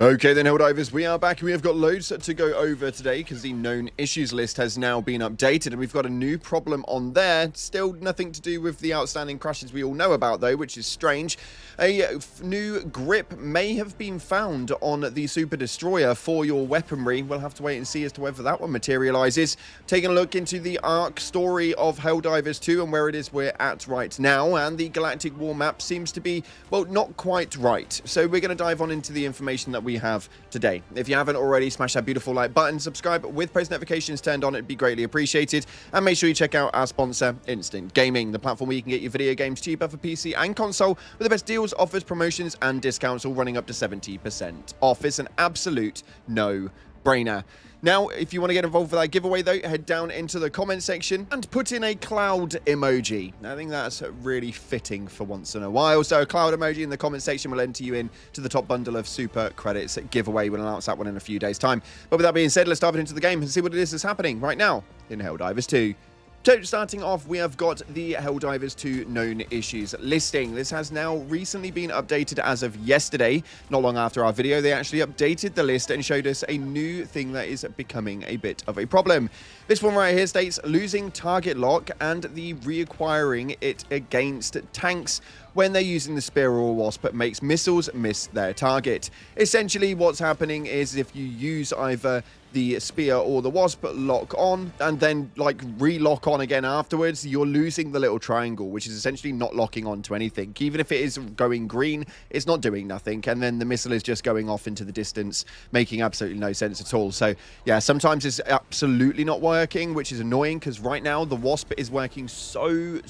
Okay then, Helldivers, we are back and we have got loads to go over today because the known issues list has now been updated and we've got a new problem on there. Still nothing to do with the outstanding crashes we all know about though, which is strange. A new grip may have been found on the Super Destroyer for your weaponry. We'll have to wait and see as to whether that one materializes. Taking a look into the arc story of Helldivers 2 and where it is we're at right now, and the galactic war map seems to be, well, not quite right. So we're going to dive on into the information that we have today. If you haven't already, smash that beautiful like button, subscribe with post notifications turned on, it'd be greatly appreciated, and make sure you check out our sponsor, Instant Gaming, the platform where you can get your video games cheaper for PC and console with the best deals, offers, promotions and discounts, all running up to 70% off. It's an absolute no-brainer. Now, if you want to get involved with that giveaway, though, head down into the comment section and put in a cloud emoji. I think that's really fitting for once in a while. So a cloud emoji in the comment section will enter you in to the top bundle of super credits giveaway. We'll announce that one in a few days' time. But with that being said, let's dive into the game and see what it is that's happening right now in Helldivers 2. So, starting off, we have got the Helldivers 2 known issues listing. This has now recently been updated as of yesterday. Not long after our video, they actually updated the list and showed us a new thing that is becoming a bit of a problem. This one right here states losing target lock and the reacquiring it against tanks when they're using the spear or wasp makes missiles miss their target. Essentially, what's happening is if you use either the spear or the wasp lock on and then like relock on again afterwards, you're losing the little triangle, which is essentially not locking onto anything. Even if it is going green, it's not doing nothing, and then the missile is just going off into the distance, making absolutely no sense at all. So yeah, sometimes it's absolutely not working, which is annoying because right now the wasp is working so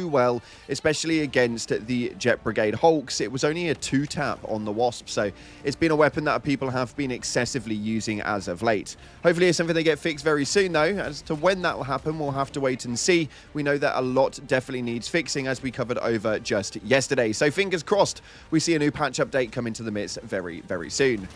well, especially against the Jet Brigade Hulks. It was only a 2-tap on the wasp, so it's been a weapon that people have been excessively using as of late. Hopefully it's something they get fixed very soon though. As to when that will happen, we'll have to wait and see. We know that a lot definitely needs fixing, as we covered over just yesterday. So fingers crossed we see a new patch update come into the midst very soon.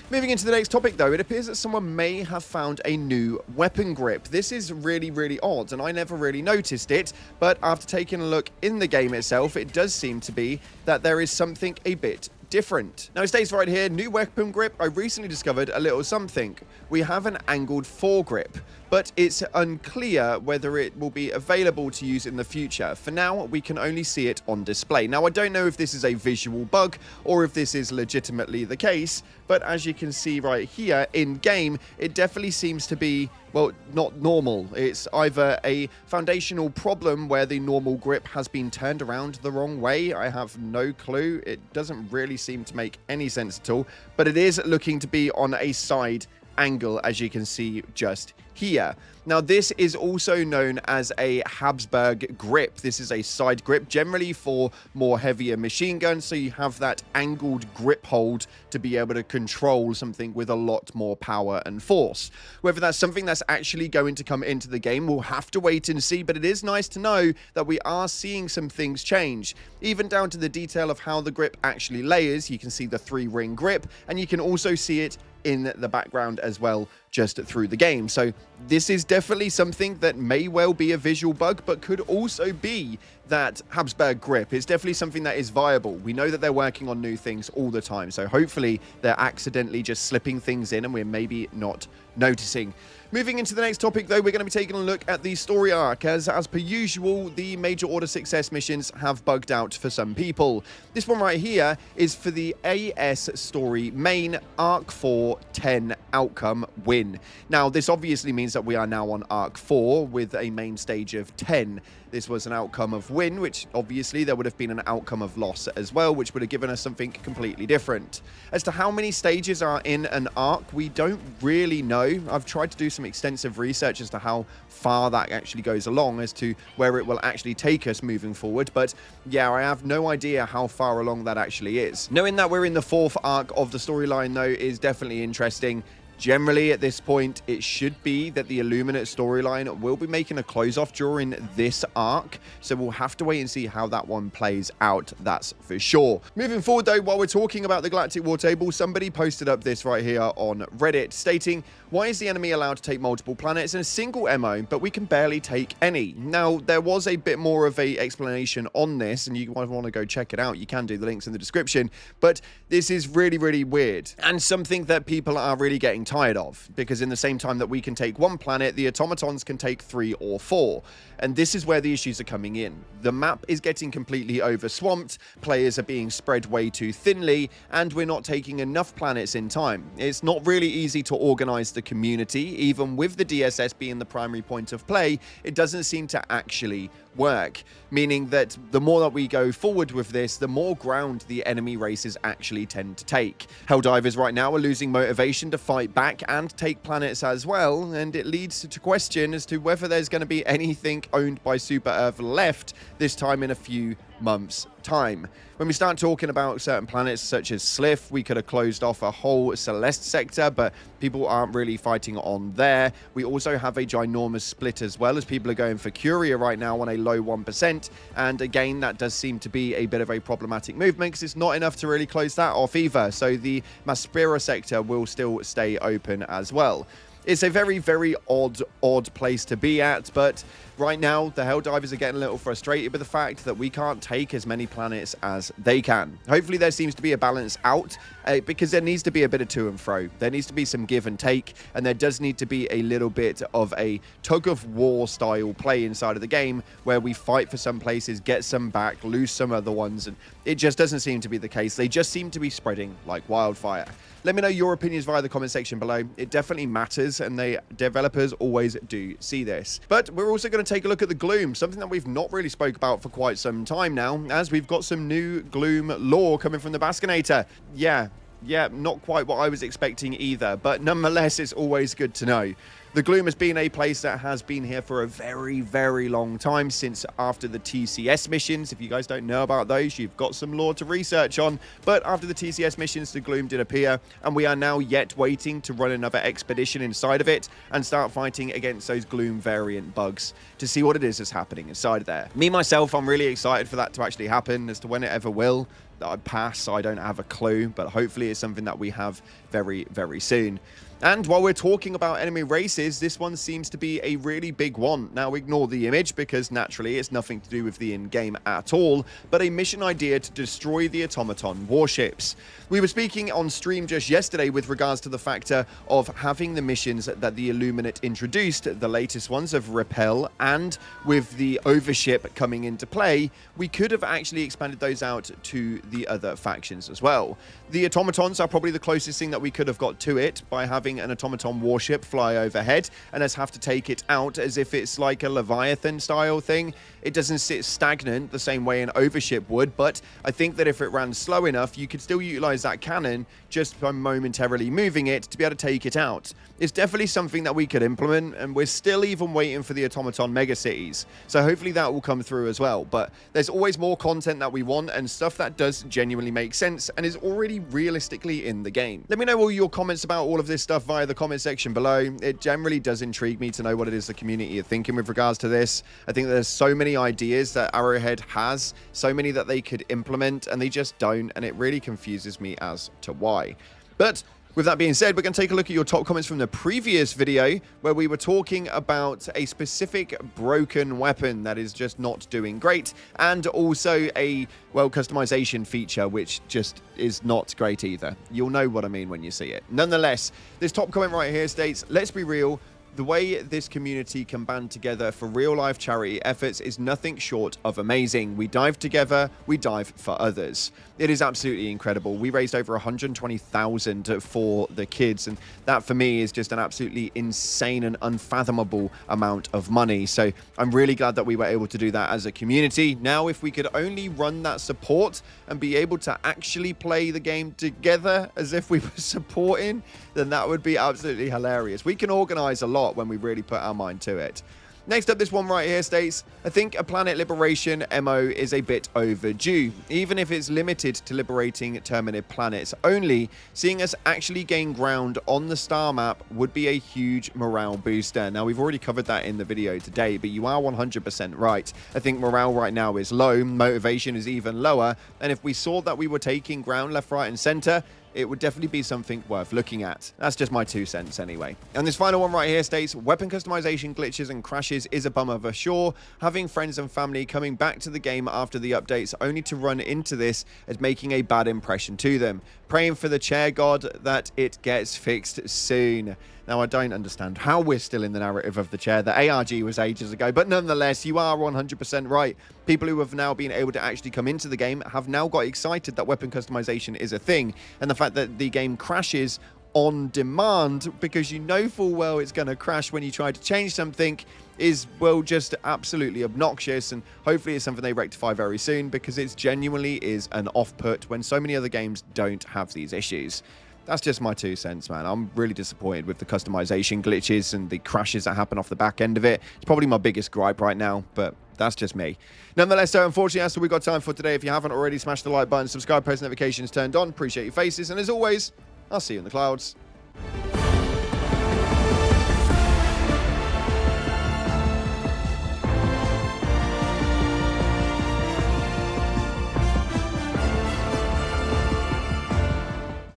Moving into the next topic though, it appears that someone may have found a new weapon grip. This is really odd and I never really noticed it, but after taking a look in the game itself, it does seem to be that there is something a bit different. Now it states right here, new weapon grip. I recently discovered a little something. We have an angled foregrip, but it's unclear whether it will be available to use in the future. For now, we can only see it on display. Now, I don't know if this is a visual bug or if this is legitimately the case, but as you can see right here in game, it definitely seems to be, well, not normal. It's either a foundational problem where the normal grip has been turned around the wrong way. I have no clue. It doesn't really seem to make any sense at all, but it is looking to be on a side angle, as you can see just here. Now, this is also known as a Habsburg grip. This is a side grip, generally for more heavier machine guns, so you have that angled grip hold to be able to control something with a lot more power and force. Whether that's something that's actually going to come into the game, we'll have to wait and see, but it is nice to know that we are seeing some things change, even down to the detail of how the grip actually layers. You can see the 3-ring grip, and you can also see it in the background as well, just through the game. So this is definitely something that may well be a visual bug, but could also be that Habsburg grip. It's definitely something that is viable. We know that they're working on new things all the time, so hopefully they're accidentally just slipping things in and we're maybe not noticing. Moving into the next topic though, we're going to be taking a look at the story arc, as per usual, the major order success missions have bugged out for some people. This one right here is for the AS story main arc 4 10 outcome win. Now this obviously means that we are now on arc 4 with a main stage of 10. This was an outcome of win, which obviously there would have been an outcome of loss as well, which would have given us something completely different. As to how many stages are in an arc, we don't really know. I've tried to do some extensive research as to how far that actually goes along, as to where it will actually take us moving forward, but yeah, I have no idea how far along that actually is. Knowing that we're in the 4th arc of the storyline though is definitely interesting. Generally, at this point, it should be that the Illuminate storyline will be making a close-off during this arc, so we'll have to wait and see how that one plays out, that's for sure. Moving forward, though, while we're talking about the Galactic War Table, somebody posted up this right here on Reddit, stating, why is the enemy allowed to take multiple planets in a single MO, but we can barely take any? Now, there was a bit more of a explanation on this, and you might want to go check it out. You can do, the links in the description, but this is really, really weird, and something that people are really getting tired of, because in the same time that we can take one planet, the automatons can take 3 or 4, and this is where the issues are coming in. The map is getting completely over-swamped, players are being spread way too thinly, and we're not taking enough planets in time. It's not really easy to organize the community. Even with the DSS being the primary point of play, it doesn't seem to actually work, meaning that the more that we go forward with this, the more ground the enemy races actually tend to take. Helldivers right now are losing motivation to fight back and take planets as well, and it leads to question as to whether there's going to be anything owned by Super Earth left this time in a few months' time. When we start talking about certain planets such as Slith, we could have closed off a whole Celeste sector, but people aren't really fighting on there. We also have a ginormous split as well, as people are going for Curia right now on a low 1%, and again, that does seem to be a bit of a problematic movement because it's not enough to really close that off either, so the Maspera sector will still stay open as well. It's a very, very odd place to be at, but right now, the Helldivers are getting a little frustrated with the fact that we can't take as many planets as they can. Hopefully, there seems to be a balance out, because there needs to be a bit of to and fro. There needs to be some give and take, and there does need to be a little bit of a tug-of-war style play inside of the game, where we fight for some places, get some back, lose some other ones, and it just doesn't seem to be the case. They just seem to be spreading like wildfire. Let me know your opinions via the comment section below. It definitely matters, and the developers always do see this. But we're also going to take a look at the Gloom, something that we've not really spoke about for quite some time now, as we've got some new Gloom lore coming from the Baskinator. Yeah, not quite what I was expecting either, but nonetheless, it's always good to know. The Gloom has been a place that has been here for a very, very long time, since after the TCS missions. If you guys don't know about those, you've got some lore to research on. But after the TCS missions, the Gloom did appear, and we are now yet waiting to run another expedition inside of it and start fighting against those Gloom variant bugs to see what it is that's happening inside of there. Me, myself, I'm really excited for that to actually happen. As to when it ever will, that I pass, I don't have a clue, but hopefully it's something that we have very, very soon. And while we're talking about enemy races, this one seems to be a really big one. Now, ignore the image, because naturally it's nothing to do with the in-game at all, but a mission idea to destroy the automaton warships. We were speaking on stream just yesterday with regards to the factor of having the missions that the Illuminate introduced, the latest ones of Repel, and with the Overship coming into play, we could have actually expanded those out to the other factions as well. The automatons are probably the closest thing that we could have got to it, by having an automaton warship fly overhead and us have to take it out as if it's like a Leviathan style thing. It doesn't sit stagnant the same way an Overship would, but I think that if it ran slow enough, you could still utilize that cannon just by momentarily moving it to be able to take it out. It's definitely something that we could implement, and we're still even waiting for the automaton megacities, so hopefully that will come through as well. But there's always more content that we want, and stuff that does genuinely make sense and is already realistically in the game. Let me know all your comments about all of this stuff via the comment section below. It generally does intrigue me to know what it is the community are thinking with regards to this. I think there's so many ideas that Arrowhead has, so many that they could implement, and they just don't, and it really confuses me as to why. But with that being said, we're going to take a look at your top comments from the previous video, where we were talking about a specific broken weapon that is just not doing great, and also a, well, customization feature which just is not great either. You'll know what I mean when you see it. Nonetheless, this top comment right here states, let's be real, the way this community can band together for real-life charity efforts is nothing short of amazing. We dive together, we dive for others. It is absolutely incredible. We raised over 120,000 for the kids, and that for me is just an absolutely insane and unfathomable amount of money. So I'm really glad that we were able to do that as a community. Now, if we could only run that support and be able to actually play the game together as if we were supporting, then that would be absolutely hilarious. We can organize a lot when we really put our mind to it. Next up, this one right here states, I think a planet liberation MO is a bit overdue, even if it's limited to liberating terminated planets only. Seeing us actually gain ground on the star map would be a huge morale booster. Now, we've already covered that in the video today, but you are 100% right. I think morale right now is low, motivation is even lower, and if we saw that we were taking ground left, right, and center, it would definitely be something worth looking at. That's just my 2 cents anyway. And this final one right here states, weapon customization glitches and crashes is a bummer for sure. Having friends and family coming back to the game after the updates only to run into this as making a bad impression to them. Praying for the chair god that it gets fixed soon. Now, I don't understand how we're still in the narrative of the chair. The ARG was ages ago, but nonetheless, you are 100% right. People who have now been able to actually come into the game have now got excited that weapon customization is a thing. And the fact that the game crashes on demand because you know full well it's going to crash when you try to change something is, well, just absolutely obnoxious, and hopefully it's something they rectify very soon, because it genuinely is an off-put when so many other games don't have these issues. That's just my 2 cents, man. I'm really disappointed with the customization glitches and the crashes that happen off the back end of it. It's probably my biggest gripe right now, but that's just me. Nonetheless, so unfortunately, that's all we've got time for today. If you haven't already, smash the like button, subscribe, post notifications turned on. Appreciate your faces, and as always, I'll see you in the clouds.